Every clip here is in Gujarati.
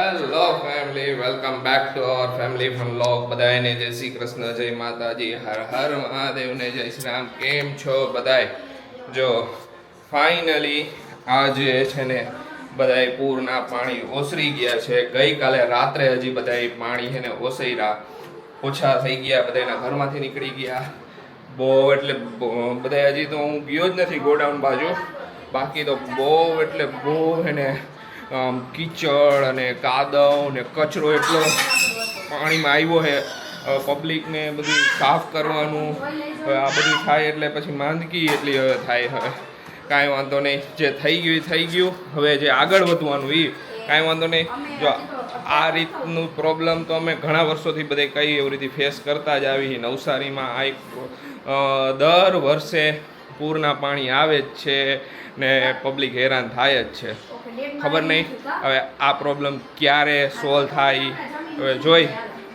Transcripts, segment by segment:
Hello family, welcome back to our family fun vlog. બધાને જય શ્રી કૃષ્ણ, જય માતાજી, હર હર મહાદેવને જય શ્રી રામ. કેમ છો બધાય? જો ફાઇનલી આજે છે ને બધાય પૂરના પાણી ઓસરી ગયા છે. ગઈકાલે રાત્રે હજી બધાય પાણી છે ને ઓછા થઈ ગયા, બધાના ઘરમાંથી નીકળી ગયા. બહુ એટલે બધા હજી તો હું ગયો જ નથી ગોડાઉન બાજુ, બાકી તો બહુ એટલે બહુ છે ને કીચડ અને કાદવ ને કચરો એટલો પાણીમાં આવ્યો છે. પબ્લિકને બધું સાફ કરવાનું હવે આ બધું થાય એટલે પછી માંદગી એટલી હવે થાય. હવે કાંઈ વાંધો નહીં, જે થઈ ગયું. હવે જે આગળ વધવાનું એ કાંઈ વાંધો નહીં. જો આ રીતનું પ્રોબ્લેમ તો અમે ઘણા વર્ષોથી બધે કઈ એવી રીતે ફેસ કરતા જ આવી. નવસારીમાં આ એક દર વર્ષે પૂરના પાણી આવે જ છે ને પબ્લિક હેરાન થાય જ છે. ખબર નહીં હવે આ પ્રોબ્લેમ ક્યારે સોલ્વ થાય, હવે જોઈ.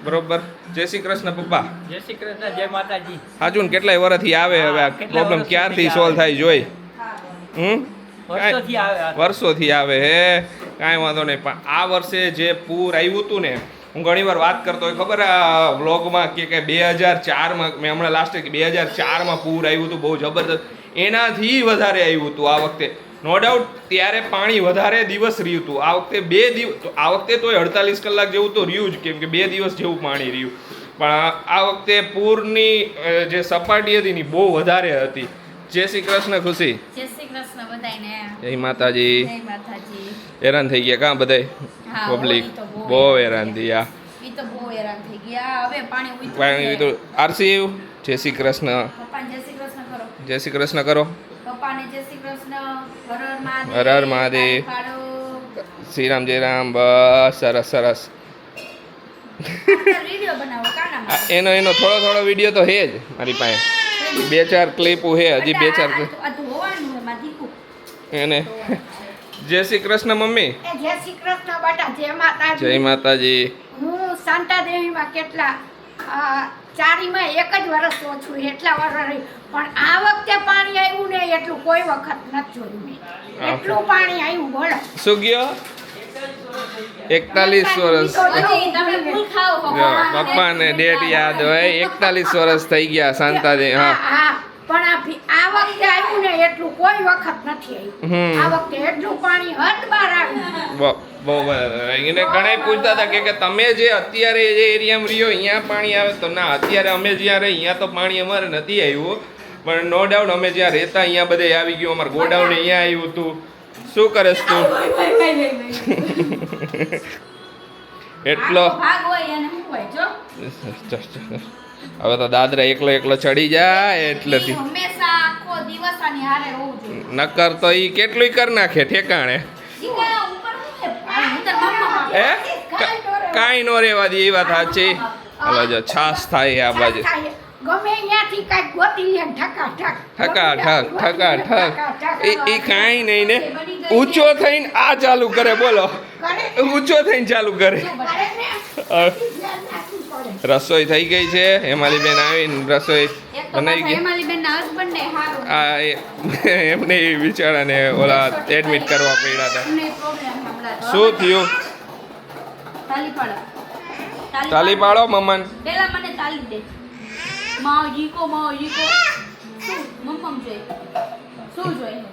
બરોબર. જય શ્રી કૃષ્ણ પપ્પા. જય શ્રી કૃષ્ણ, જય માતાજી. હાજુ ને કેટલાય વર્ષથી આવે, હવે આ પ્રોબ્લેમ ક્યારથી સોલ્વ થાય જોઈ. વર્ષોથી આવે હે, કાંઈ વાંધો નહીં. પણ આ વર્ષે જે પૂર આવ્યું હતું ને, હું ઘણી વાર વાત કરતો હોય ખબર આ વ્લોગમાં કે 2004માં મેં હમણાં લાસ્ટ 2004માં પૂર આવ્યું હતું બહુ જબરદસ્ત, એનાથી વધારે આવ્યું હતું આ વખતે. નો ડાઉટ ત્યારે પાણી વધારે દિવસ રહ્યું હતું. આ વખતે 2 દિવસ, આ વખતે તો 48 કલાક જેવું તો રહ્યું જ, કેમ કે 2 દિવસ જેવું પાણી રહ્યું. પણ આ વખતે પૂરની જે સપાટી હતી ને બહુ વધારે હતી. જય શ્રી કૃષ્ણ ખુશી. જય શ્રી કૃષ્ણ બધાયને. જય માતાજી. જય માતાજી. હેરાન થઈ ગયા કાં બધાય? પબ્લિક બહુ હેરાન થઈ ગયા. ઈ તો બહુ હેરાન થઈ ગયા. હવે પાણી ઉતર્યું. આરસી જય શ્રી કૃષ્ણ. પપ્પાને જય શ્રી કૃષ્ણ કરો. જય શ્રી કૃષ્ણ કરો. પપ્પાને જય શ્રી કૃષ્ણ. હર હર મહાદેવ. હર હર મહાદેવ. પાડો. શ્રી રામ જય રામ. બસ સરસ સરસ. વિડિયો બનાવો કાનામાં. એનો થોડો વિડીયો તો હે જ મારી પાસે. 2-4 ક્લિપો હે હજી 2-4. આ ધોવાનું હે માં દીકુ. એને જય શ્રી કૃષ્ણ મમ્મી. જય શ્રી કૃષ્ણ બેટા. જય માતાજી. જય માતાજી. હું શાંતાદેવીમાં કેટલા ચારીમાં 1 જ વર્ષ ઓછું એટલા વર્ષ રહી, પણ આ વખતે પાણી આવ્યું ને એટલું કોઈ વખત નથી જોયું મેં. એટલું પાણી આવ્યું બોલો. શું ગયો? 41 વર્ષ. તમે ફૂલ ખાઓ પપ્પાને ડેટ યાદ હોય. 41 વર્ષ થઈ ગયા શાંતાજી. હા પણ આ વખતે આવ્યું ને એટલું કોઈ વખત નથી આવ્યું. આ વખતે એટલું પાણી હદ બાર આવ્યું. બહુ એને ઘણા પૂછતા હતા કે તમે જે અત્યારે જે એરિયામાં રહ્યો અહીંયા પાણી આવે, તો ના, અત્યારે અમે જ્યાં રહી અહીંયા તો પાણી અમારે નથી આવ્યું. પણ નો ડાઉટ અમે જ્યાં રહેતા અહીંયા બધે આવી ગયું. અમારું ગોડાઉન અહીંયા આવ્યું હતું. શું કરેશ તું? એટલો ભાગ હોય અને હું હોય જો. હવે તો દાદરા એકલો ચડી જાય એટલેથી. હંમેશા આખો દિવસ આની હારે હોવું જોઈએ. નકર તો ઈ કેટલું કરી નાખે ઠેકાણે. દીકરા ઉપર હું અંદર મમ્મા હે કાંઈ નો રેવા દે. એ વાત સાચી. હવે જો છાસ થાય આ બાજુ. ગમે ત્યાંથી કાંઈક ગોતી લે ઠક. એ કાંઈ નહીં ને, ઊંચો થઈને આ ચાલુ કરે. બોલો, ઊંચો થઈને ચાલુ કરે. રસોઈ થઈ ગઈ છે. હેમાલી બેન આવીને રસોઈ બનાવી ગઈ. આ એમને બિચારાને ઓલા એડમિટ કરવા પડ્યા હતા. શું થયું? તાલી પાડો મમ્મન. પેલા મને તાલી દે. માજીકો શું મમ્મમ જોઈએ? શું જોઈએ?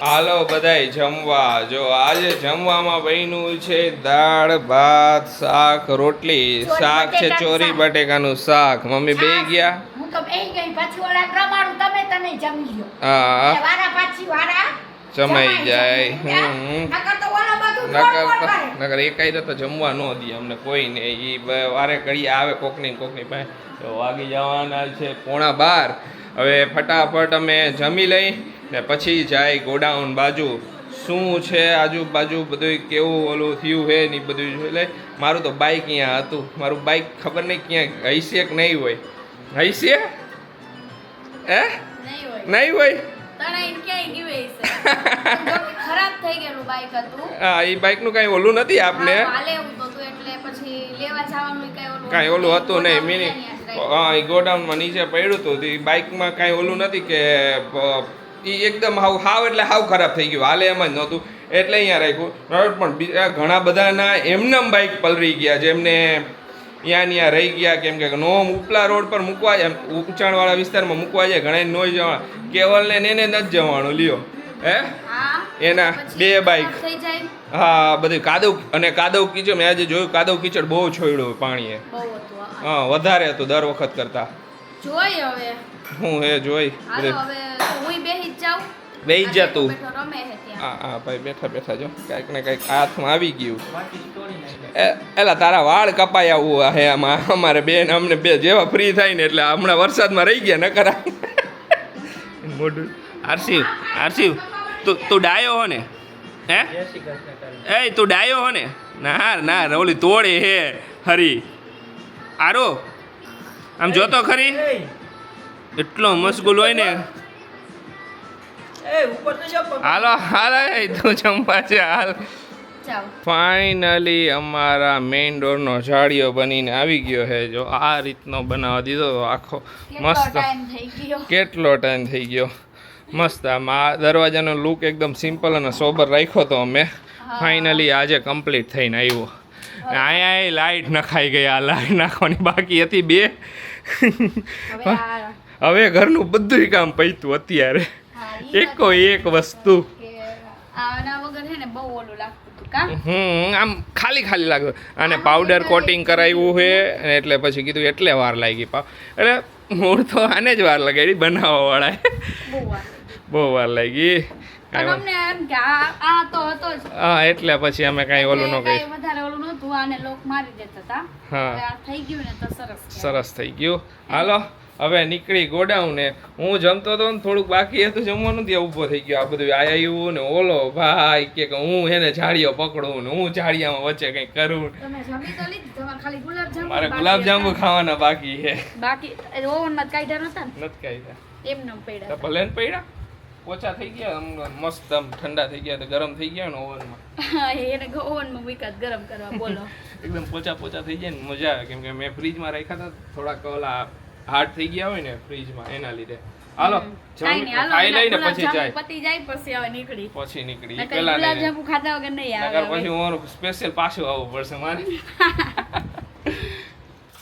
હાલો બધાય જમવા. જો આજે જમવામાં બન્યું છે દાળ ભાત શાક રોટલી. શાક છે ચોરી બટેકાનું શાક. મમ્મી બેહી ગયા. હું તો બેહી ગઈ. પછી ઓલા પ્રમાણું તમે જમી લ્યો. હા વારા પાછી વારા જમાઈ જાય. નકર તો ઓલા બધું નકર એકાઈ તો જમવા ન દે અમને કોઈ ને. એ વારે ઘડી આવે કોકની પાસે. તો વાગી જવાના છે 11:15. હવે ફટાફટ અમે જમી લઈ ને પછી જાય ગોડાઉન બાજુ. શું છે આજુબાજુ બધું કેવું ઓલું થયું છે ને બધું જોઈ લે. મારું તો બાઇક અહીંયા હતું. મારું બાઇક ખબર નહીં ક્યાં હશે કે નહીં હોય. હશે હે નહીં હોય. ખરાબ થઈ ગયેલું બાઈક હતું. હા એ બાઇકનું કાંઈ ઓલું નથી આપને. કાંઈ ઓલું હતું નહીં. મિનિંગ હા એ ગોડાઉનમાં નીચે પડ્યું હતું. એ બાઇકમાં કાંઈ ઓલું નથી કે એ એકદમ હાવ એટલે હાવ ખરાબ થઈ ગયું. હાલે એમ જ નહોતું. એટલે અહીંયા રાખ્યું બરાબર. પણ બીજા ઘણા બધાના એમનેમ બાઇક પલરી ગયા જેમને ત્યાં રહી ગયા, કેમ કે નો ઉપલા રોડ પર મૂકવા જાય, ઊંચાણવાળા વિસ્તારમાં મૂકવા જાય, ઘણા નો જવાનું. કેવલને ને એને નથી જવાનું લ્યો હે હા એના પછી 2 બાઇક. થઈ જાય હા બધું કાદવ કીચડ. મેં આજે જોયું કાદવ કીચડ બહુ છોડ્યું પાણીએ. બહુ હતું હા વધારે હતું દર વખત કરતા. જોઈ હવે હું હે જોઈ હાલો હવે હું બેહી જ જાઉં. બેહી જા તું. બેઠો રમે છે ત્યાં. હા ભાઈ બેઠા બેઠા જો કાંઈક ને કાંઈક હાથમાં આવી ગયું. બાકી તોડી નાખે. એલા તારા વાળ કપાઈ આવું હે આમાં. અમારે બેન અમને બે જેવા ફ્રી થાય ને એટલે હમણાં વરસાદમાં રહી ગયા ન કરા મોઢું. આરસીવ તું ડાયો હો ને હે? જય શ્રી કૃષ્ણ કરે. એ તું ડાયો હો ને? ના ઓલી તોડે હે હરી આરો આમ જોતો ખરી એય, એટલો મશગુલ હોય ને. એય, ઉપર તો જો પગ. હાલો એ તું જમવા છે હાલ. જાઓ. ફાઇનલી અમારા મેઇન ડોરનો જાળીઓ બનીને આવી ગયો છે. જો આ રીતનો બનાવવા દીધો તો આખો કેટલો મસ્ત. ટાઈમ થઈ ગયો. કેટલો ટાઈમ થઈ ગયો. મસ્ત. આમાં આ દરવાજાનો લુક એકદમ સિમ્પલ અને સોબર રાખ્યો તો અમે. ફાઇનલી આજે કમ્પ્લીટ થઈને આવ્યો. અહીંયા લાઇટ નખાઈ ગઈ. આ લાઇટ નાખવાની બાકી હતી 2. હવે આ હવે ઘરનું બધું કામ પૈતું અત્યારે. હા, ઈ એકો એક વસ્તુ. કે આના વગર છે ને બહુ ઓલું લાગતું હતું કા. આમ ખાલી લાગ્યું. અને પાવડર કોટિંગ કરાવ્યું છે અને એટલે પછી કીધું એટલે વાર લાગી એટલે મૂળ તો આને જ વાર લગાડી બનાવવાવાળાએ. બહુ વાર. બહુ વાર લાગી. પણ અમને એમ કે આ તો હતો જ. હા એટલે પછી અમે કાંઈ ઓલું ન કાંઈ કહી. વધારે ઓલું નહોતું. આને લોક મારી દેતા હતા. હા. હવે આ થઈ ગયું ને તો સરસ કહેવાય. સરસ થઈ ગયું. હાલો હવે નીકળી ગોડાઉન ને. હું જમતો હતો ને થોડુંક બાકી હતું જમવાનું, ત્યાં ઊભો થઈ ગયો. આ બધું આવ્યું ને ઓલો ભાઈ કે હું એને જાળીઓ પકડું ને હું જાળીયામાં વચ્ચે કંઈક કરું. તમે જમી તો લીધી. તમારે ખાલી ગુલાબજાંબુ મારે બાકી ગુલાબજાંબુ હતા. ખાવાના બાકી છે. બાકી ઓવનમાં કાઢ્યા નતા ને નથી કાંઈ. એમને પડ્યા હતા. ભલે ને પડ્યા ઓછા થઈ ગયા મસ્ત આમ ઠંડા થઈ ગયા તો ગરમ થઈ ગયા ને ઓવનમાં. એને ઓવનમાં મૂક્યા ગરમ કરવા બોલો. એકદમ પોચા થઈ જાય ને મજા આવે. કેમ કે મેં ફ્રીજમાં રાખ્યા હતા થોડાક ઓલા હાર્ડ થઈ ગયા હોય ને ફ્રીજમાં એના લીધે. હાલો કાંઈ નહીં, હાલો, ખાઈ લઈને એના પછી જાય. ગુલાબજાંબુ પતી જાય પછી હવે નીકળી. પછી નીકળી નકર પેલા નહીં. ગુલાબજાંબુ ખાધા વગર નહીં આવે નકર હવે. પછી હું સ્પેશિયલ પાછું આવવું પડશે મારે.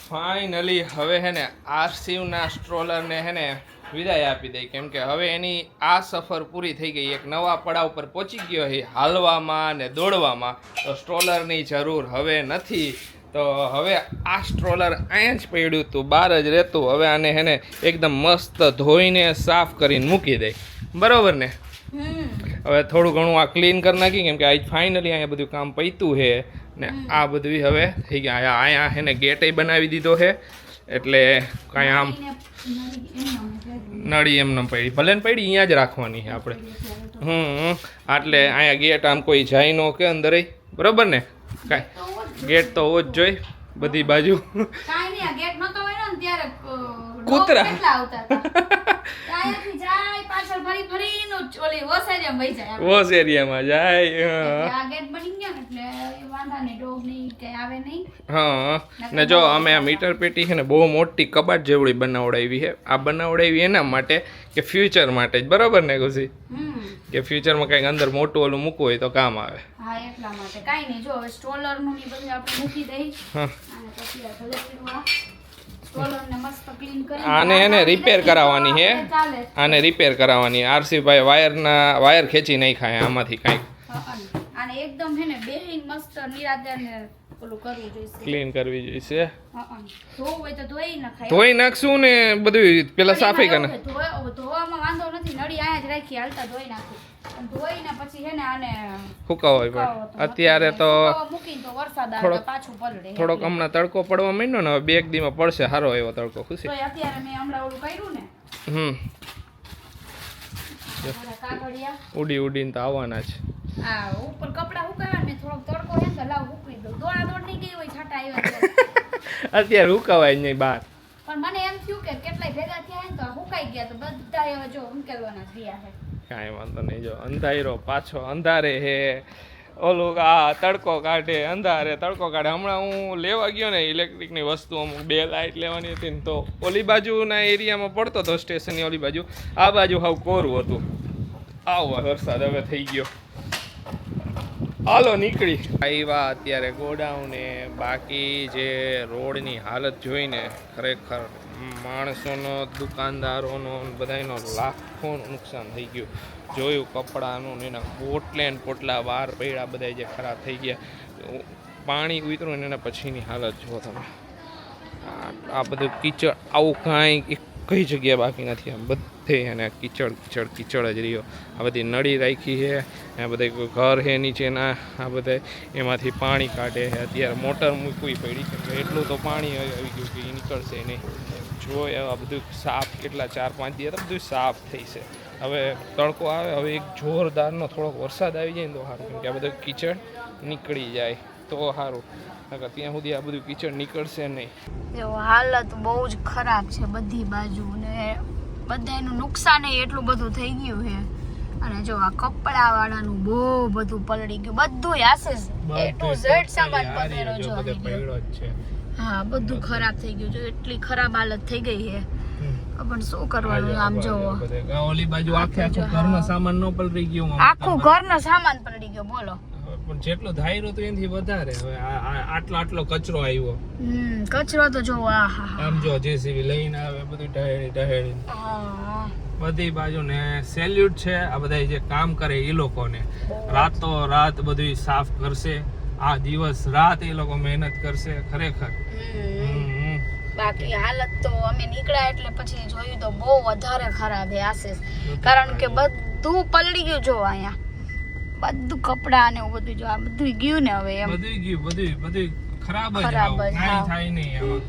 ફાઇનલી હવે હે ને આરસીવના સ્ટ્રોલરને હે ને વિદાય આપી દઈ. કેમ કે હવે એની આ સફર પૂરી થઈ ગઈ. એક નવા પડાવ પર પહોંચી ગયો છે હાલવામાં ને દોડવામાં. તો સ્ટ્રોલરની જરૂર હવે નથી. તો હવે આ સ્ટ્રોલર અહીંયા જ પડ્યું હતું, બહાર જ રહેતું. હવે આને હે ને એકદમ મસ્ત ધોઈને સાફ કરીને મૂકી દઈ. બરોબર ને? હવે થોડું ઘણું આ ક્લીન કરી નાખી. કેમ કે આજ ફાઇનલી અહીંયા બધું કામ પૈતું છે ને આ બધું હવે થઈ ગયા. અહીંયા હે ને ગેટે બનાવી દીધો છે એટલે કાંઈ આમ નળી એમને પડી ભલે ને પડી અહીંયા જ રાખવાની છે આપણે. એટલે અહીંયા ગેટ આમ કોઈ જાય ન કે અંદર. બરોબર ને? કાંઈ ગેટ તો હોવો જ જોઈએ બધી બાજુ. કાંઈ નહીં, આ ગેટ નહોતો હોય ને ત્યારે કૂતરા. ડોગ કેટલા આવતા હતા. ત્યાંથી જાય પાછળ ફરીને ઓલી ઓસેરિયામાં વહી જાય આપણે. વોશ એરિયામાં જાય. એટલે આ ગેટ બની ગયા ને એટલે એ વાંધા નહીં, ડોગ નહીં કે આવે નહીં. હા ને જો અમે આ મીટર પેટી છે ને બહુ મોટી કબાટ જેવડી બનાવડાવી છે. આ બનાવડાવી એના માટે કે ફ્યુચર માટે જ. બરોબર ને ખુશી? કે ફ્યુચરમાં કંઈક અંદર મોટું ઓલું મૂકવું હોય તો કામ આવે. હા એટલા માટે કાંઈ નહીં. જો હવે સ્ટ્રોલરનું ને બધું આપણે મૂકી દઈ હા અને પછી આ ભલે પેલું સ્ટ્રોલરને મસ્ત ક્લીન કરી આને એને રિપેર કરાવવાની છે. ચાલે. આને રિપેર કરાવવાની. આરસી ભાઈ વાયર ખેંચી નહીં ખાય આમાંથી કાંઈક. અને એકદમ છે ને બેહીન મસ્ત નિરાતે ને ઓલું કરવું જોઈશે. ક્લીન કરવી જોઈશે. ધોવું હોય તો ધોઈ નખાય. ધોઈ નાખશું ને બધું પેલા સાફી કરે. ધોવામાં વાંધો નથી, નળી અહીંયા જ રાખી હાલતા ધોઈ નાખું. પણ ધોઈને પછી છે ને આને સુકાવવી પડે. અત્યારે તો મૂકીને તો વરસાદ આવે તો પાછું પલળે. થોડોક હમણાં તડકો પડવા માંડ્યો ને હવે 2 દીમાં પડશે સારો એવો તડકો. ખુશી તો અત્યારે મેં હમણાં ઓલું કર્યું ને મારા કાગળિયા ઉડીને તો આવવાના છે. આ ઉપર કપડા સુકાવ્યા ને થોડોક તડકો છે તો લાવ સુકવી દઉં. દોડા દોડ નહીં ગઈ હોય છાંટા આવ્યા અત્યારે સુકાવાય નહીં બહાર. પણ મને એમ થયું કે કેટલાય ભેગા થયા ને તો સુકાઈ ગયા તો બધા હવે જો ઉકેલવાના થયા છે. કાંઈ વાંધો નહીં. જો અંધારો પાછો અંધારે હે ઓલું આ તડકો કાઢે અંધારે તડકો કાઢે. હમણાં હું લેવા ગયો ને ઇલેક્ટ્રિકની વસ્તુ અમુક 2 લાઇટ લેવાની હતી ને તો ઓલી બાજુના એરિયામાં પડતો હતો સ્ટેશનની ઓલી બાજુ. આ બાજુ હાવ કોરું હતું. આવો વરસાદ હવે થઈ ગયો. હાલો નીકળી આવ્યા અત્યારે ગોડાઉન ને બાકી જે રોડની હાલત જોઈને ખરેખર માણસોનો દુકાનદારોનો બધાનો લાખોનું નુકસાન થઈ ગયું. જોયું કપડાનું ને એના પોટલે ને પોટલા વાર પડ્યા બધા જે ખરાબ થઈ ગયા. પાણી ઉતર્યું ને એના પછીની હાલત જુઓ તમે. આ બધું કીચડ આવું કાંઈ કઈ જગ્યાએ બાકી નથી. આમ બધે અને કીચડ જ રહ્યો. આ બધી નળી રાખી છે, આ બધા ઘર છે નીચેના, આ બધા એમાંથી પાણી કાઢે છે. અત્યારે મોટર મૂકવી પડી કેમ કે એટલું તો પાણી આવી ગયું કે એ નીકળશે નહીં. જો આ બધું સાફ કેટલા 4-5 દિવસ બધું સાફ થઈ છે. હવે તડકો આવે, હવે એક જોરદારનો થોડોક વરસાદ આવી જાય ને તો સારું, કેમ કે આ બધું કીચડ નીકળી જાય તો સારું. ત્યાં સુધી આ બધું કીચડ નીકળશે નહીં. જો હાલત બહુ જ ખરાબ છે બધી બાજુ ને બધાનું નુકસાન એટલું બધું થઈ ગયું છે. અને જો આ કપડા વાળાનું બહુ બધું પલળી ગયું, બધું આશે A to Z સામાન પકડેલો જો હા બધું ખરાબ થઈ ગયું. જો એટલી ખરાબ હાલત થઈ ગઈ છે પણ શું કરવાનું. આમ જોવો ઓલી બાજુ આખું ઘરનો સામાન નો પલળી ગયો, આખું ઘરનો સામાન પલળી ગયો બોલો. પણ જેટલો ધાર્યો તો એનાથી વધારે. હવે આટલો કચરો આવ્યો. કચરો તો જો આમ જો જેસીબી લઈને આવે બધું ઢહેડી બધી બાજુ ને સેલ્યુટ છે આ બધા જે કામ કરે એ લોકોને. રાતો રાત બધું સાફ કરશે, આ દિવસ રાત એ લોકો મહેનત કરશે ખરેખર. બાકી હાલત તો અમે નીકળ્યા એટલે પછી જોયું તો બહુ વધારે ખરાબ છે આશિષ, કારણ કે બધું પલળી ગયું. જો અહીંયા બધું કપડા ને એવું બધું જો આ બધું ગયું ને હવે એમ બધું ખરાબ જ થાય નહીં.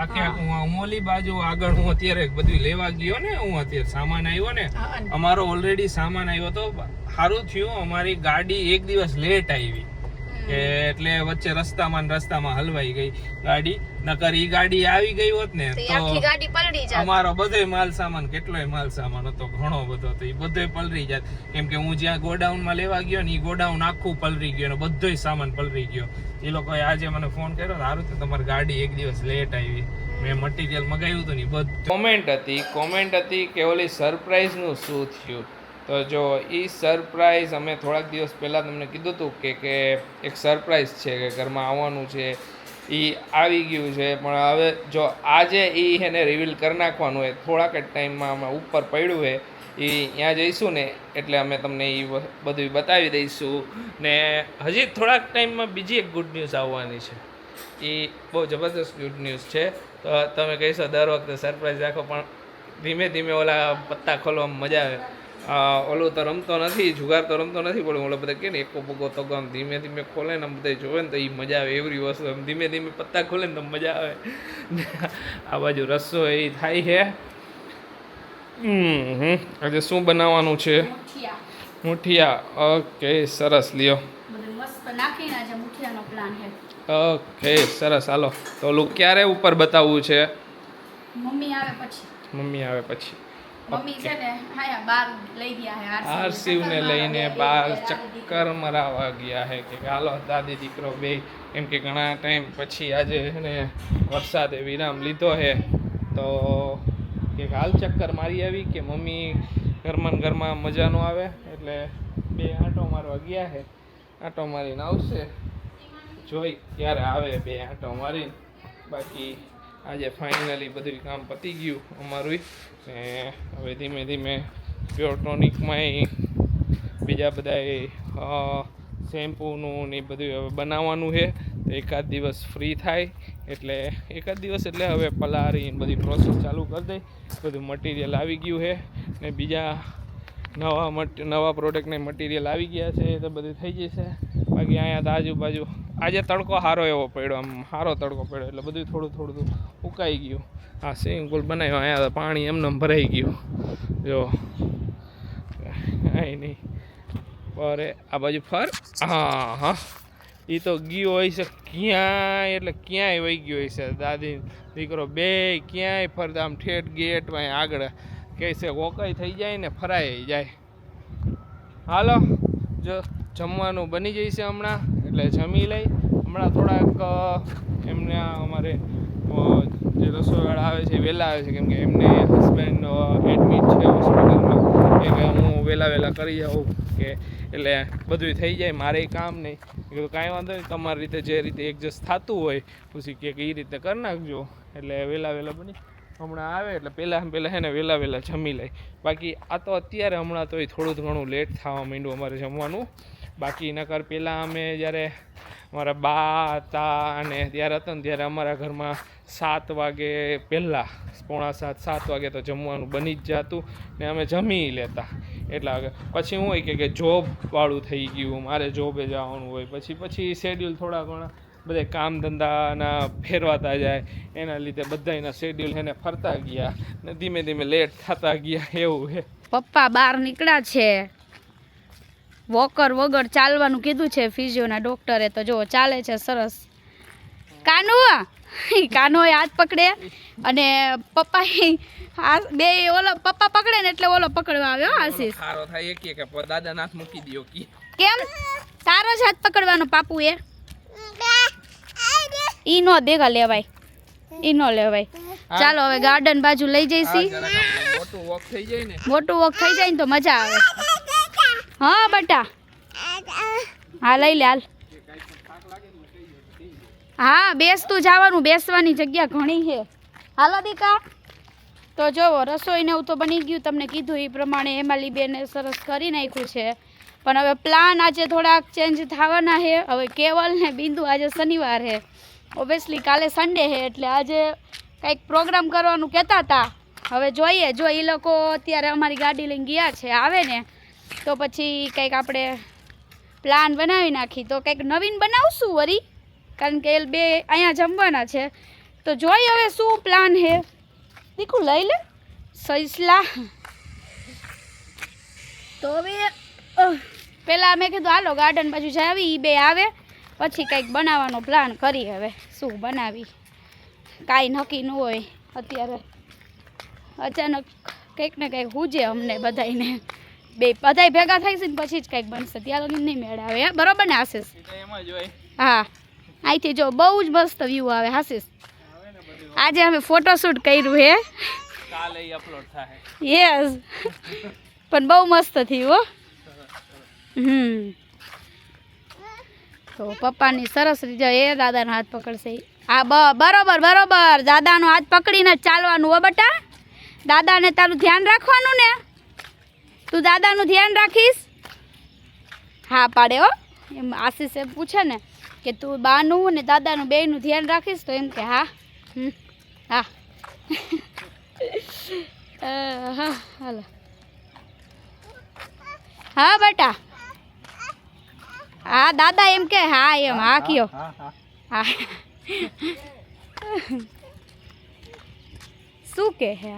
આખે હું ઓલી બાજુ આગળ હું અત્યારે બધું લેવા ગયો ને, હું અત્યારે સામાન આવ્યો ને, અમારો ઓલરેડી સામાન આવ્યો તો સારું થયું. અમારી ગાડી એક દિવસ લેટ આવી એટલે વચ્ચે રસ્તામાં હલવાઈ ગઈ ગાડી. નકર ઈ ગાડી આવી ગઈ હોત ને તો ગાડી પલળી જાત. અમારો બધો માલ સામાન, કેટલોય માલ સામાન હતો, ઘણો બધો હતો, એ બધોય પલળી જાત. કેમ કે હું જ્યાં ગોડાઉનમાં લેવા ગયો ને એ ગોડાઉન આખું પલળી ગયું ને બધોય સામાન પલળી ગયો. એ લોકોએ આજે મને ફોન કર્યો, સારું તો તમારી ગાડી એક દિવસ લેટ આવી, મેં મટીરિયલ મગાવ્યું હતું ને બધું. કોમેન્ટ હતી કે ઓલી સરપ્રાઈઝનું શું થયું. તો જો એ સરપ્રાઈઝ અમે થોડાક દિવસ પહેલાં તમને કીધું હતું કે એક સરપ્રાઈઝ છે કે ઘરમાં આવવાનું છે, એ આવી ગયું છે. પણ હવે જો આજે એને રિવીલ કરી નાખવાનું હોય થોડાક જ ટાઈમમાં અમે ઉપર પડ્યું છે એ ત્યાં જઈશું ને એટલે અમે તમને એ બધું બતાવી દઈશું. ને હજી થોડાક ટાઈમમાં બીજી એક ગુડ ન્યૂઝ આવવાની છે, એ બહુ જબરદસ્ત ગુડ ન્યૂઝ છે. તો તમે કહીશો દર વખતે સરપ્રાઈઝ રાખો, પણ ધીમે ધીમે ઓલા પત્તા ખોલવામાં મજા આવે. ઓલું તો રમતો નથી, જુગાર તો રમતો નથી, પણ ઓલા બધા કે ને એકો પગો તો આમ ધીમે ધીમે ખોલે ને બધા જોવે ને તો એ મજા આવે. એવરી વસ્તુ એમ ધીમે ધીમે પત્તા ખોલે ને તો મજા આવે. આ બાજુ રસો એ થાય છે. આજે શું બનાવવાનું છે? મુઠિયા. ઓકે સરસ, લ્યો. ઓકે સરસ, હાલો. તો ઓલું ક્યારે ઉપર બતાવવું છે? મમ્મી આવે પછી મમ્મી છે ને હાયા બાર લઈ ગયા હે આરસીવને લઈને બાર ચક્કર મરાવા ગયા હે કે હાલો દાદી દીકરો બે. કેમ કે ઘણા ટાઈમ પછી આજે ને વરસાદે વિરામ લીધો હે તો કે હાલ ચક્કર મારી આવી કે મમ્મી ઘરમાં મજા ન આવે એટલે બે આંટો મારવા ગયા હે. આંટો મારીને આવશે, જોઈ ક્યારે આવે બે આંટો મારીને. બાકી આજે ફાઇનલી બધું કામ પતી ગયું અમારું ને હવે ધીમે ધીમે પ્યોરટોનિકમાં બીજા બધા શેમ્પૂનું ને બધું હવે બનાવવાનું છે. તો એકાદ દિવસ ફ્રી થાય એટલે હવે પલારી બધી પ્રોસેસ ચાલુ કરી દઈ. બધું મટીરિયલ આવી ગયું છે ને બીજા નવા પ્રોડક્ટને મટીરિયલ આવી ગયા છે તો બધું થઈ જશે. બાકી અહીંયા તો આજુબાજુ આજે તડકો સારો એવો પડ્યો, આમ સારો તડકો પડ્યો એટલે બધું થોડું ઉકાઈ ગયું. આ સ્વિમિંગ પુલ બનાવ્યો, અહીંયા તો પાણી એમને ભરાઈ ગયું. જો કાંઈ નહીં અરે આ બાજુ ફર. હા એ તો ગયો હોય છે ક્યાંય, એટલે ક્યાંય વહી ગયો હોય છે. દાદી દીકરો બે ક્યાંય ફરતા આમ ઠેઠ ગેટમાં આગળ કહે છે ઓકાઈ થઈ જાય ને ફરાઈ જાય. હાલો જો જમવાનું બની જશે હમણાં, એટલે જમી લઈ. હમણાં થોડાક એમને અમારે જે રસોઈવાળા આવે છે એ વહેલા આવે છે, કેમ કે એમને હસબન્ડ એડમિટ છે હોસ્પિટલમાં, એ કે હું વહેલા કરી જાઉં કે એટલે બધું થઈ જાય, મારે કામ નહીં. કીધું કાંઈ વાંધો નહીં, તમારી રીતે જે રીતે એડજસ્ટ થતું હોય પછી કે એ રીતે કરી નાખજો. એટલે વહેલા બની હમણાં આવે એટલે પહેલાં હે ને વહેલા જમી લે. બાકી આ તો અત્યારે હમણાં તો થોડું ઘણું લેટ થવા માંડ્યું અમારે જમવાનું. બાકી નકર પહેલાં અમે જ્યારે અમારા બા હતા અને ત્યારે હતા ને ત્યારે અમારા ઘરમાં 7 વાગે પહેલાં 6:45-7 વાગે તો જમવાનું બની જ જતું ને અમે જમી લેતા. એટલા વાગે પછી હું હોય કે જોબવાળું થઈ ગયું, મારે જોબે જવાનું હોય, પછી શેડ્યુલ થોડા ઘણા બધા કામ ધંધાના ફેરવાતા જાય, એના લીધે બધાના શેડ્યુલ એને ફરતા ગયા ને ધીમે લેટ થતા ગયા. એવું છે. પપ્પા બહાર નીકળ્યા છે, વોકર વગર ચાલવાનું કીધું છે ફિઝિયોના ડોક્ટરે, તો જો ચાલે છે સરસ. કાનો હાથ પકડે અને પપ્પા બે ઓલો પપ્પા પકડે ને એટલે ઓલો પકડવા આવ્યો. આશીષ સારો થાય કે દાદા નાથ મૂકી દયો કેમ તારો જ હાથ પકડવાનો પાપુ એ ઈ નો દેખા લેવાય, ઈ નો લેવાય. ચાલો હવે ગાર્ડન બાજુ લઈ જઈશી. મોટું વોક થઈ જાય ને તો મજા આવે. હા બટા, હા લઈ લે હાલ. હા બેસતું જવાનું, બેસવાની જગ્યા ઘણી છે. હાલો દીકા. તો જોવો રસોઈને એવું તો બની ગયું, તમને કીધું એ પ્રમાણે હેમાલી બેને સરસ કરી નાખ્યું છે. પણ હવે પ્લાન આજે થોડાક ચેન્જ થવાના છે. હવે કેવલ ને બિંદુ આજે શનિવાર છે, ઓબ્વિયસલી કાલે સન્ડે છે, એટલે આજે કંઈક પ્રોગ્રામ કરવાનું કહેતા હતા. હવે જોઈએ, જો એ લોકો અત્યારે અમારી ગાડી લઈને ગયા છે, આવે ને તો પછી કંઈક આપણે પ્લાન બનાવી નાખી, તો કંઈક નવીન બનાવશું વરી, કારણ કે એ બે અહીંયા જમવાના છે. તો જોઈએ હવે શું પ્લાન છે. દીકું લઈ લે સૈસલા. તો હવે પહેલાં મેં કીધું હાલો ગાર્ડન બાજુ જઈ આવી, એ બે આવે પછી કંઈક બનાવવાનો પ્લાન કરી. હવે શું બનાવી કાંઈ નક્કી ન હોય અત્યારે, અચાનક કંઈક ને કંઈક હુજે અમને બધાને. બધાય ભેગા થાય છે ને પછી જ કંઈક બનશે, ત્યાં લગી નહીં મેળ આવે. બરોબર ને આશીષ? હા, અહીંથી જો બહુ જ મસ્ત વ્યૂ આવે. આશીષ આજે અમે ફોટોશૂટ કર્યું હે, કાલે અપલોડ થાય. યસ, પણ બહુ મસ્ત થયું હો. તો પપ્પાની સરસ રીતે એ દાદાનો હાથ પકડશે. હા બરોબર દાદાનો હાથ પકડીને જ ચાલવાનું હો બેટા. દાદાને તારું ધ્યાન રાખવાનું ને, તું દાદાનું ધ્યાન રાખીશ. હા પાડે હો. એમ આશીષ એમ પૂછે ને કે તું બાનું ને દાદાનું બેયનું ધ્યાન રાખીશ, તો એમ કે હા. હા હાલો. હા બેટા, હા દાદા એમ કે હા, એમ હા કયો. હા શું કે હે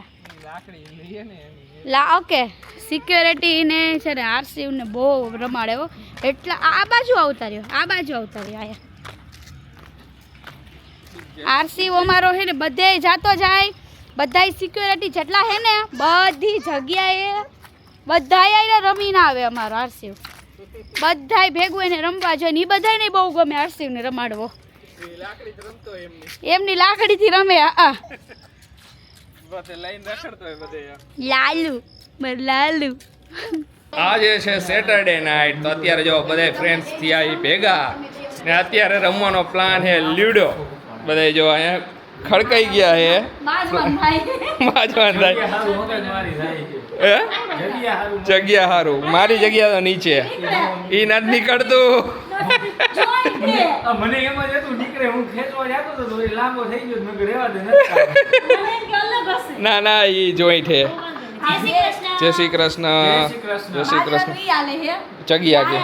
ઓકે. સિક્યોરિટી ને છે ને આરસી ને બહુ રમાડે હો, એટલે આ બાજુ આવતા રહ્યો આયા. આરસી અમારો છે ને બધે જાતો જાય, બધાય સિક્યોરિટી જેટલા છે ને બધી જગ્યાએ બધાય રમીને આવે. અમારો આરસી બધાય ભેગું એને રમવા જોઈએ ને, એ બધાને બહુ ગમે આરસીને રમાડવો. એમની લાકડીથી રમે. લાલુ આજે છે સેટરડે નાઇટ, તો અત્યારે જો બધા ફ્રેન્ડ્સ થયા એ ભેગા ને અત્યારે રમવાનો પ્લાન છે લ્યુડો. બધા જો અહીંયા ખડકાઈ ગયા છે. જગ્યા સારું, મારી જગ્યા તો નીચે, ઈ નથી નીકળતું. મને એમ જ હતું નીકળે, હું ખેંચવા જતો તો એ લાંબો થઈ ગયો, મેં રહેવા દે. ના ઈ જોઈન્ટ છે. જય શ્રી કૃષ્ણ. જય શ્રી કૃષ્ણ. જગ્યા કે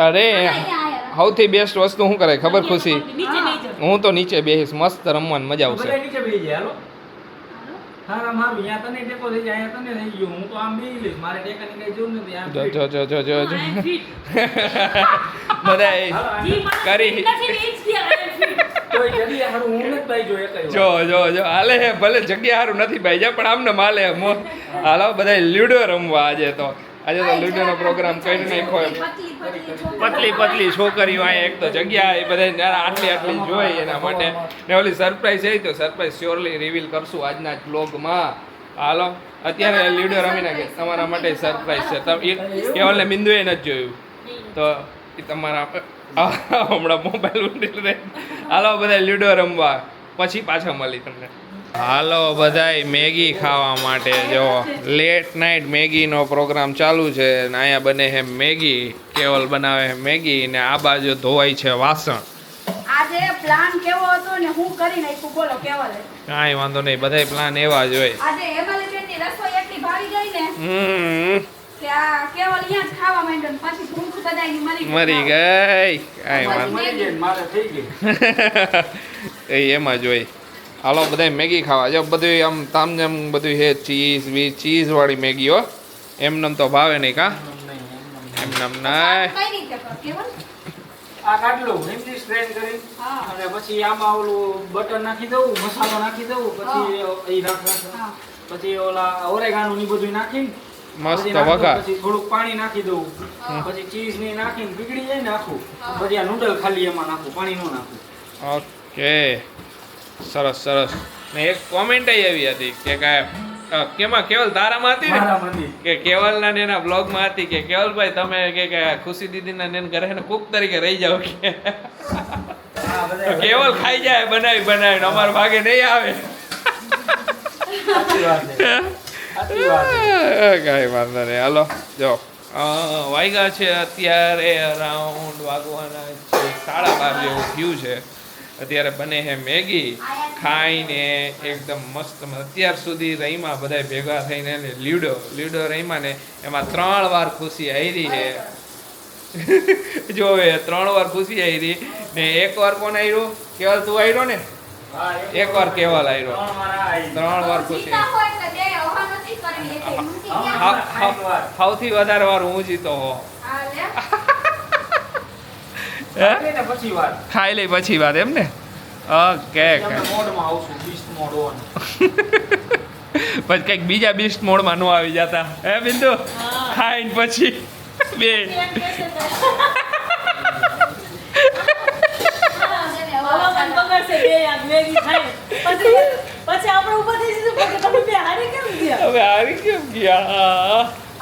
અરે સૌથી બેસ્ટ વસ્તુ શું કરે ખબર ખુશી? હું તો નીચે બેસીશ, મસ્ત રમવાની મજા આવશે. જો હાલે ભલે જગ્યા સારું નથી ભાઈ, પણ આમને માલે હાલો બધા લ્યુડો રમવા આજે. તો આજે તો લુડોનો પ્રોગ્રામ કરી નાખ્યો એમ પતલી પતલી છોકરીઓ અહીંયા એક તો જગ્યા એ બધા આટલી આટલી જોઈ એના માટે ને ઓલી સરપ્રાઈઝ છે તો સરપ્રાઈઝ શ્યોરલી રિવીલ કરશું આજના જ બ્લોગમાં. હાલો અત્યારે લ્યુડો રમી નાખે તમારા માટે સરપ્રાઈઝ છે. તમે કેવલને બિંદુએ નથી જોયું તો એ તમારા હમણાં મોબાઈલ ઉઠી રહે. હાલો બધા લ્યુડો રમવા પછી પાછા મળી તમને. હાલો બધાય મેગી ખાવા માટે જો લેટ નાઇટ મેગીનો પ્રોગ્રામ ચાલુ છે ને અહીંયા બને છે મેગી. કેવલ બનાવે છે મેગી ને આ બાજુ ધોવાય છે વાસણ. આજે પ્લાન કેવો હતો ને હું કરી નાખ્યું બોલો કેવલે. કાંઈ વાંધો નહીં બધાય પ્લાન એવા જ હોય. આજે હેમાલીબેનની રસોઈ એટલી ભાવી ગઈ ને હમ કે આ કેવલ અહીંયા જ ખાવા માંડ્યો ને પછી ભૂખ બધાયની મરી ગઈ. કાંઈ વાંધો મરી ગઈ ને મારે થઈ ગઈ. એ એમાં જ હોય. હાલો બધા મેગી ખાવા જો બધું આમ તામઝામ બધું છે ચીઝ વાળી મેગી હો. એમનેમ તો ભાવે નહીં કા એમનેમ નહીં. કઈ રીતે કર કેવલ આ કાઢલું લીમડી સ્ટ્રેન કરી અને પછી આમાં ઓલું બટર નાખી દઉં મસાલો નાખી દઉં પછી એ હા પછી ઓલા ઓરેગાનો ની બધું નાખીને મસ્ત પછી નાખી દઉં, વઘાર. પછી થોડુંક પાણી નાખી દઉં પછી ચીઝ ને નાખીને પીગળી જાય ને આખું પછી આ નૂડલ ખાલી એમાં નાખું પાણી નો નાખું. ઓકે સરસ સરસ. ને એક કોમેન્ટ આવી હતી કે કેમાં કેવલ તારામાં હતી ને મારા મંદી કે કેવલના ને એના બ્લોગમાં હતી કે કેવલભાઈ તમે કે ખુશી દીદીના ને ઘરે ને કુક તરીકે રહી જાવ કે આ બધા તો કેવલ ખાઈ જાય બનાવી અમારા ભાગે નહીં આવે. સાચી વાત છે. સાચી વાત છે. કાંઈ વાંધો નહીં. હાલો જો વાગ્યા છે અત્યારે અરાઉન્ડ વાગવાના છે 12:30 જેવું થયું છે. અત્યારે બને છે મેગી ખાઈને એકદમ મસ્ત. અત્યાર સુધી રહીમાં બધા ભેગા થઈને લ્યુડો રહીમાં ને એમાં 3 વાર ખુશી આવી છે. જો હવે 3 વાર ખુશી આવી ને 1 વાર કોણ આવ્યું? કેવલ તું આવ્યો ને? હા, 1 વાર કેવલ આવ્યો. ત્રણ વાર આવી. 3 વાર ખુશી. જીતા હોય તો બે ઓહા નથી કરવી એટલે ઊંચી હા, ક્યાં હા, સૌથી વધારે વાર હું જીતો હો. આ લે ખાઈ ને પછી વાત ખાઈ લઈ પછી વાત એમ ને. ઓકે તમે મોડમાં આવશું બીસ્ટ મોડ ઓન. પછી કંઈક બીજા બીસ્ટ મોડમાં નો આવી જતા હે બિંદુ ખાઈને પછી બે હવામાન બગડશે બે યાર મેગી ખાય પછી આપણે ઊભા થઈ જઈશું કે તમે બે હારી કેમ ગયા હવે હારી કેમ ગયા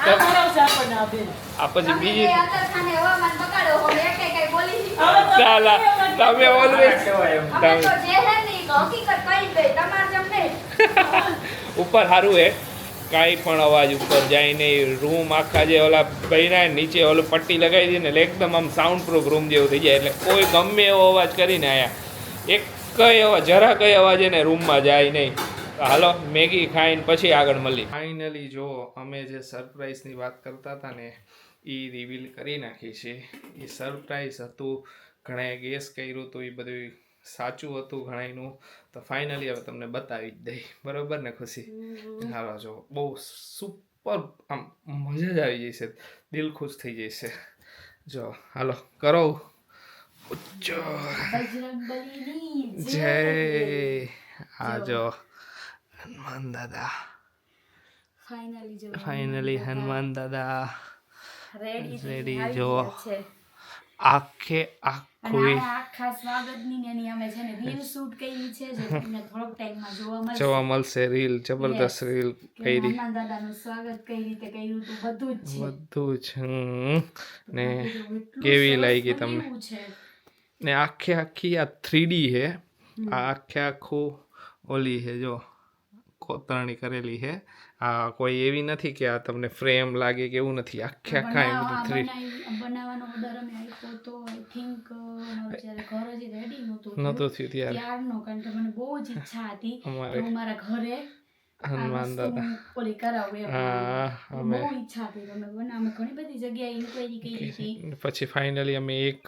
આ ખરાબ છે આપણને આ બેન આ પછી બીજી અંતરખાને હવામાન બગાડો હો એકે કઈ બોલી નહીં. હવે તો ચાલા તમે ઓલવેઝ કહેવાય એમ. અમે તો જે હે ને ઈ હકીકત કહી દે તમાર જેમ નહીં. ઉપર સારું હે કાંઈ પણ અવાજ ઉપર જાય નહીં. રૂમ આખા જે ઓલા બન્યા નીચે ઓલું પટ્ટી લગાવી દઈએ ને એટલે એકદમ આમ સાઉન્ડ પ્રૂફ રૂમ જેવું થઈ જાય. એટલે કોઈ ગમે એવો અવાજ કરીને આયા એક કઈ અવાજ જરા કઈ અવાજ એને રૂમમાં જાય નહીં. હાલો મેગી ખાઈને પછી આગળ મળી. ફાઇનલી જો અમે જે સરપ્રાઈઝની વાત કરતા હતા ને એ રિવીલ કરી નાખી છે. એ સરપ્રાઈઝ હતું ઘણાએ ગેસ કર્યું હતું એ બધું સાચું હતું ઘણાનું. તો ફાઇનલી હવે તમને બતાવી જ દઈ બરોબર ને ખુશી? હાલો જો બહુ સુપર આમ મજા જ આવી જશે. દિલ ખુશ થઈ જશે. જો હાલો કરો ઉચ્ચો બજરંગબલીની જય. આ જો હનુમાન દાદા ફાઇનલી જો ફાઇનલી હનુમાન દાદા રેડી રેડી આવી જો ગયા છે. આખે અને આખું આ આખા સ્વાગતની ને એની અમે છે ને રીલ શૂટ કરી છે જે તમને થોડોક ટાઈમમાં જોવા મળશે જોવા મળશે. રીલ જબરદસ્ત રીલ કે કરી હનુમાન દાદાનું સ્વાગત કઈ રીતે કર્યું હતું બધું જ છે બધું જ ને એટલું કેવી સરસ લાગી તમને? બનાવ્યું છે. ને આખે આખી આ 3D છે. આ આખે આખું ઓલી છે જો કોતરણી કરેલી છે. આ કોઈ એવી નથી કે આ તમને ફ્રેમ લાગે કે એવું નથી. આખે આખા એમ બધું 3D બનાવવાનો ઓર્ડર અમે આપ્યો તો આઈ થિંક જ્યારે ઘર હજી રેડી નહોતું નહોતું થયું ત્યારે ત્યારનો કારણ કે મને બહુ જ ઈચ્છા હતી અમારે કે હું મારા ઘરે હનુમાન દાદા ઓલી કરાવું એમ. હા અમે બહુ ઈચ્છા હતી અમે અમે ઘણી બધી જગ્યાએ ઇન્ક્વાયરી કરી હતી. પછી ફાઇનલી અમે એક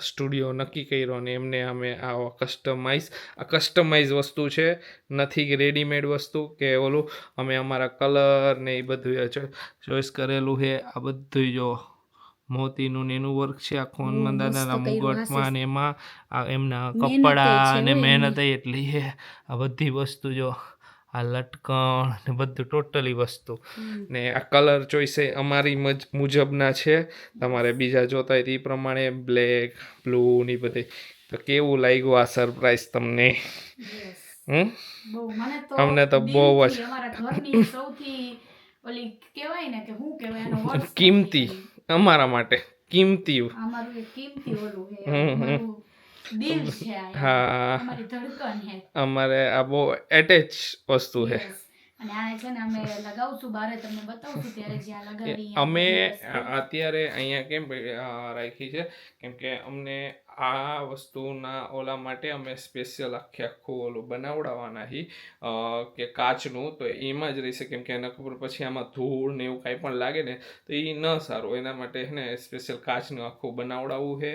સ્ટુડિયો નક્કી કર્યો ને એમને અમે આ કસ્ટમાઇઝ વસ્તુ છે નથી કે રેડીમેડ વસ્તુ કે ઓલું અમે અમારા કલર ને એ બધું ચોઈસ કરેલું છે. આ બધું જો મોતીનું ને એનું વર્ક છે આખું હનુમાન દાદાના મુગટમાં ને એમાં આ એમના કપડા ને મહેનત એટલી છે. આ બધી વસ્તુ જો આ લટકણ ને બધું ટોટલી વસ્તુ ને આ કલર ચોઈસ અમારી મુજબના છે. તમારે બીજા જોતા હોય તો એ પ્રમાણે બ્લેક બ્લુ ની બધી. તો કેવું લાગ્યું આ સરપ્રાઈઝ તમને? બહુ મને તો અમને તો બહુ જ દિલથી અમારા ઘરની સૌથી ઓલી કહેવાય ને કે શું કહેવાય એનો word કિંમતી, અમારા માટે કિંમતી. અમારું એક કિંમતી ઓલું છે અમારું દિલ છે આ એમ. હા, અમારી ધડકન છે. અમારે આ બહુ એટેચ વસ્તુ છે. Yes. અને આ છે ને અમે લગાવશું બારે તમને બતાવશું ત્યારે જ્યાં લગાવી અમે અત્યારે અહીંયા કેમ રાખી છે કેમ કે અમને આ વસ્તુના ઓલા માટે અમે સ્પેશિયલ આખું ઓલું બનાવડાવવાના હી કે કાચનું, તો એમાં જ રહેશે કેમ કે એના ખબર પછી આમાં ધૂળ ને એવું કાંઈ પણ લાગે ને તો એ ન સારું. એના માટે ને સ્પેશિયલ કાચનું આખું બનાવડાવવું છે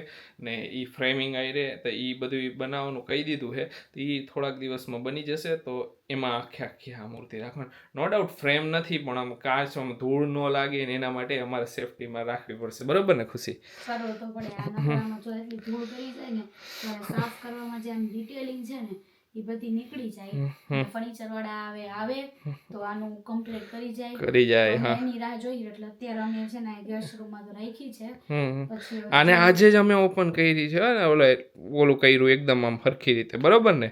ને એ ફ્રેમિંગ આવી રહે તો એ બધું બનાવવાનું કહી દીધું છે. તો એ થોડાક દિવસમાં બની જશે. તો એમાં આખી આ મૂર્તિ રાખવાની. નો ડાઉટ ફ્રેમ નથી પણ આમ કાચ આમ ધૂળ ન લાગે ને એના માટે અમારે સેફટીમાં રાખવી પડશે. બરોબર ને ખુશી? કરવો તો પડે. આનામાં જો એટલી ધૂળ કરી જાય ને ત્યારે સાફ કરવામાં જે આમ ડિટેલિંગ છે ને એ બધી નીકળી જાય. ફર્નિચર વાળા આવે તો આનું કમ્પ્લીટ કરી જાય. હા, એની રાહ જોઈએ એટલે અત્યારે અમે છે ને ગેસ્ટ રૂમમાં તો રાખી છે. પછી આને આજે જ અમે ઓપન કરી છે ને ઓલું કર્યું એકદમ આમ સરખી રીતે. બરોબર ને?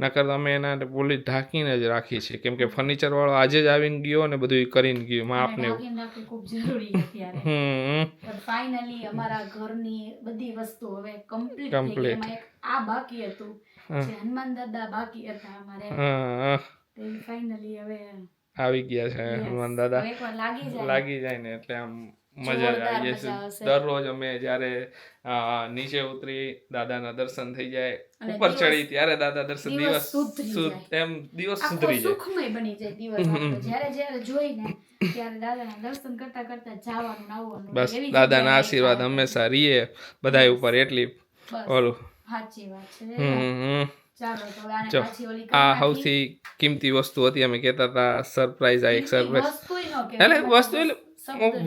નકર અમે એના પોલીસ ઢાંકીને જ રાખી છે કેમ કે ફર્નિચર વાળો આજે જ આવીને ગયો ને બધું કરીને ગયો માપ ને રાખવી ખૂબ જરૂરી અત્યારે. પણ ફાઇનલી અમારા ઘરની બધી વસ્તુ હવે કમ્પ્લીટ થઈ ગઈ. એમાં એક આ બાકી હતું જે હનુમાન દાદા બાકી હતા અમારે. તે ફાઇનલી હવે આવી ગયા છે હનુમાન દાદા. એકવાર લાગી જાય ને એટલે આમ મજા જ આવી જશે. દરરોજ અમે જ્યારે નીચે ઉતરી દાદાના દર્શન થઈ જાય, ઉપર ચડી ત્યારે દાદા દર્શન દિવસ સુધરી જાય, સુખમય બની જાય દિવસ. આપણે જ્યારે જ્યારે જોઈને ત્યારે દાદાના દર્શન કરતા કરતા જવાનું આવવાનું. બસ દાદાના આશીર્વાદ હંમેશા રીએ બધાય ઉપર. એટલી ઓલું સાચી વાત છે. ચાલો તો હવે આને પાછી ઓલી આ સૌથી કિંમતી વસ્તુ હતી. અમે કહેતા હતા સરપ્રાઈઝ. આ એક સરપ્રાઈઝ વસ્તુય ન કહેવાય. એટલે વસ્તુ એટલે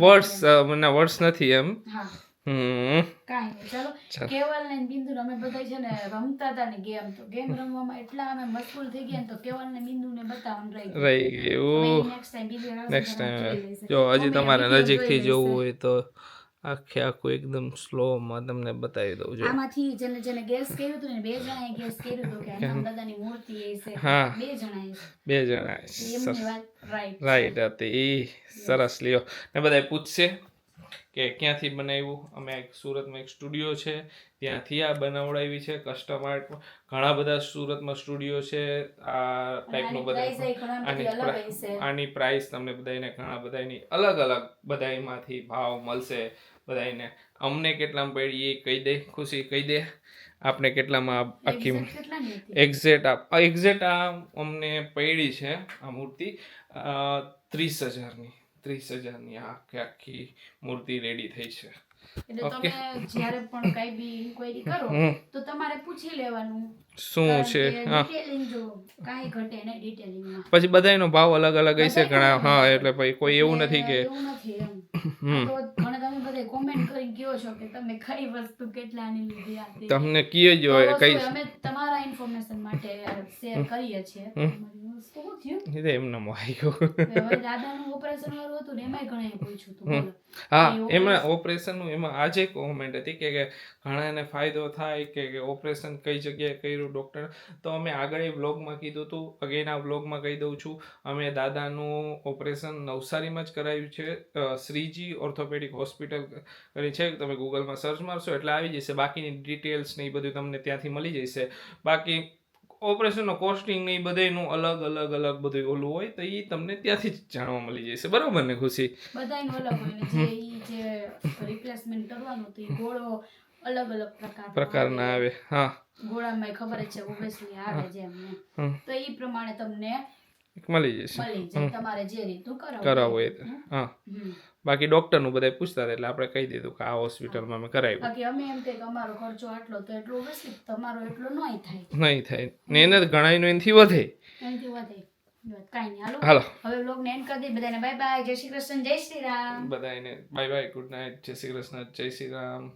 વર્ડ્સ મને વર્ડ્સ નથી એમ. હા કાંઈ નહીં. ચાલો કેવલ ને બિંદુ અમે બધા છે ને રમતા હતા ને ગેમ, તો ગેમ રમવામાં એટલા અમે મશગુલ થઈ ગયા ને તો કેવલ ને બિંદુ ને બતાવવાનું રહી ગયું. નેક્સ્ટ ટાઈમ જો હજી તમારે નજીકથી જોવું હોય તો આખું એકદમ સ્લો માં તમને બતાવી દઉં. જો આમાંથી જેને ગેસ કર્યું હતું ને 2 જણાએ ગેસ કર્યું હતું કે હનુમાન દાદાની મૂર્તિ એ છે. હા, 2 જણાએ એમની વાત રાઈટ હતી. એ સરસ લ્યો ને બધાય પૂછશે કે ક્યાંથી બનાવ્યું. અમે સુરતમાં એક સ્ટુડિયો છે ત્યાંથી આ બનાવડાવી છે કસ્ટમ આર્ટ. ઘણા બધા સુરતમાં સ્ટુડિયો છે આ ટાઈપનું. બધા આની પ્રાઇસ તમને બધાને ઘણા બધાની અલગ અલગ બધામાંથી ભાવ મળશે બધાને. અમને કેટલામાં પડી એ કહી દે ખુશી, કહી દે આપને કેટલામાં આખી એક્ઝેક્ટ આ અમને પડી છે આ મૂર્તિ 30,000ની. 30,000ની આખી મૂર્તિ રેડી થઈ છે. એટલે તમે જ્યારે પણ કઈ બી ઇન્ક્વાયરી કરો તો તમારે પૂછી લેવાનું શું છે. ડિટેલિંગ જો કાઈ ઘટે ને ડિટેલિંગમાં. પછી બધાયનો ભાવ અલગ અલગ હશે ઘણા. હા, એટલે ભાઈ કોઈ એવું નથી કે એવું નથી એમ. તો ઘણા તમે બધા કોમેન્ટ કરી કયો છો કે તમે કઈ વસ્તુ કેટલાની લીધી આ તે. તમને કયો જ હોય કઈ. અમે તમારા ઇન્ફોર્મેશન માટે શેર કરીએ છીએ. શું થયું એમને આવ્યો હવે દાદાનું ઓપરેશન વાળું હતું ને એમાંય ઘણા પૂછ્યું હતું. હા, એમાં ઓપરેશનનું એમાં આજે કોમેન્ટ હતી કે ઘણાને ફાયદો થાય કે ઓપરેશન કઈ જગ્યાએ કર્યું ડૉક્ટર. તો અમે આગળ વ્લોગમાં કીધું હતું, અગેન આ વ્લોગમાં કહી દઉં છું. અમે દાદાનું ઓપરેશન નવસારીમાં જ કરાવ્યું છે. શ્રીજી ઓર્થોપેડિક હોસ્પિટલ કરી છે. તમે ગૂગલમાં સર્ચ મારશો એટલે આવી જશે. બાકીની ડિટેલ્સ ને એ બધું તમને ત્યાંથી મળી જશે. બાકી ઓપરેશનનો કોસ્ટિંગ ને એ બધાનું અલગ બધું ઓલું હોય તો એ તમને ત્યાંથી જ જાણવા મળી જશે. બરોબર ને ખુશી? બધાયનું અલગ હોય ને જે રિપ્લેસમેન્ટ કરવાનું તો એ ગોળો અલગ પ્રકારના આવે. હા, ગોળામાં ખબર જ છે ઓબ્વિયસલી આવે જેમ તો એ પ્રમાણે તમને મળી જશે. તમારે જે રીતનું કરાવવું હોય. હા, બાકી ડોક્ટરનું બધા પૂછતા હતા એટલે આપણે કહી દીધું કે આ હોસ્પિટલમાં અમે કરાવ્યું. બાકી અમે એમ કે અમારો ખર્ચો આટલો તો એટલો ઓબ્વિયસલી તમારો એટલો નહીં થાય ને એને ઘણાયનો એનાથી વધે. કાંઈ નહીં. હાલો હવે વ્લોગ ને એન્ડ કરી દઈએ. બધાને બાય બાય, જય શ્રી કૃષ્ણ, જય શ્રી રામ. બધાને બાય બાય, ગુડ નાઇટ, જય શ્રી કૃષ્ણ, જય શ્રી રામ.